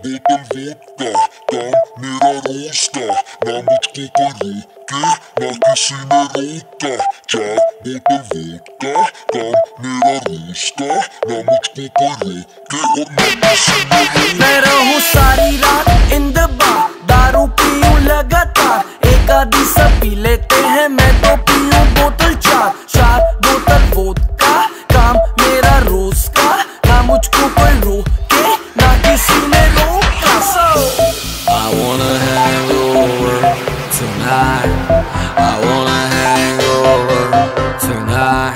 बोतल वोडका, काम मेरा रोज का, ना मुझको कोई रोके, ना किसी ने रोका। 4 बोतल वोडका, काम मेरा रोज का, ना मुझको कोई रोके और ना किसी ने रोका। मैं रहूं सारी रात इन द बार, दारू पीऊं लगातार, एक आधी सब पी लेते हैं, मैं तो पीऊं बोतल 4 बोतल वोडका, काम मेरा रोज का, ना मुझको कोई रोके, ना किसी ने रोका। I wanna hang over tonight. I wanna hang over tonight.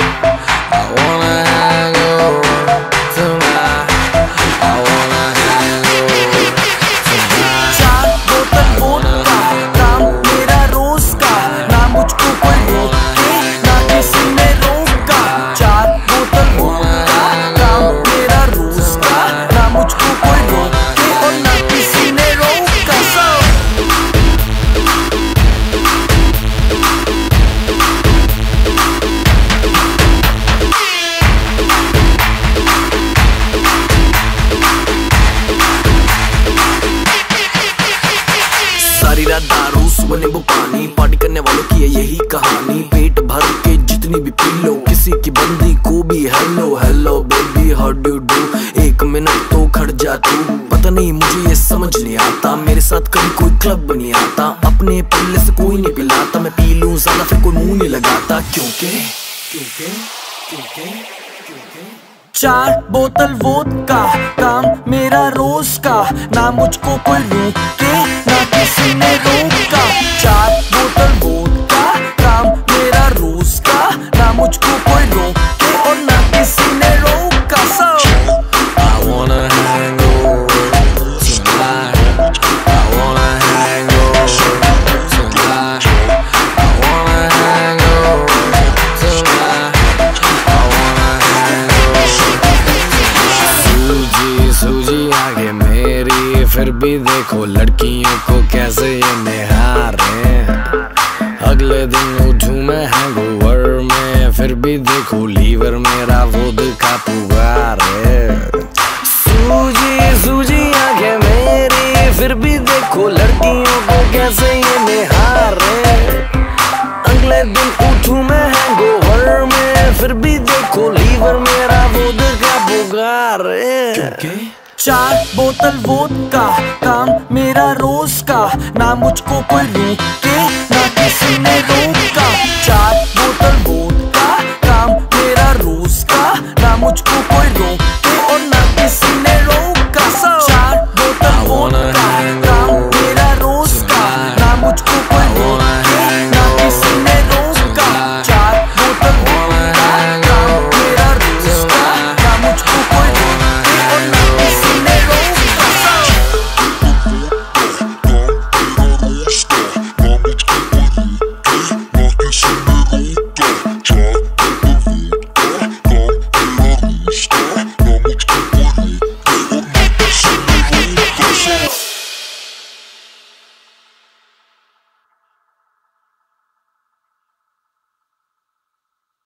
I wanna hang over tonight. I wanna hang over tonight. 4 बोतल वोडका, काम मेरा रोज का, ना मुझको कोई रोके, ना किसी ने रोका। 4 बोतल वोडका, काम मेरा रोज का, ना मुझको कोई रोके और ना किसी ने रोका। सारी रात दारू सुबह नींबू पानी, पार्टी करने वालों की है यही कहानी। पेट भर के जितनी भी पी लो, किसी की बंदी को भी hello hello baby how do do. 1 minute तो खड़ जा तू, पता नहीं मुझे ये समझ नहीं आता, मेरे साथ कभी कोई क्लब नहीं आता, अपने पल्ले से कोई नहीं पिलाता, मैं पी लूं ज्यादा फिर कोई मुंह नहीं लगाता, क्योंकि 4 बोतल वोडका, काम मेरा रोज का, ना मुझको कोई रोके, ना किसी ने रोका। 4 बोतल वोडका, काम मेरा रोज का, ना मुझको कोई रोके और ना किसी ने रोका। I wanna hang over tonight. I wanna hang over tonight. I wanna hang over tonight. I wanna hang over tonight. सूजी आगे मेरी, फिर भी देखो लड़कियों को कैसे ये निहारे। अगले दिन उठूं मैं हैंगओवर में, फिर भी देखो लीवर मेरा वोडका पुकारे। सूजी आगे मेरी, फिर भी देखो लड़कियों को कैसे ये निहारे। अगले दिन उठूं मैं हैंगओवर में, फिर भी देखो लीवर मेरा वोडका पुकारे। 4 बोतल वोडका, काम मेरा रोज का, ना मुझको कोई रोके,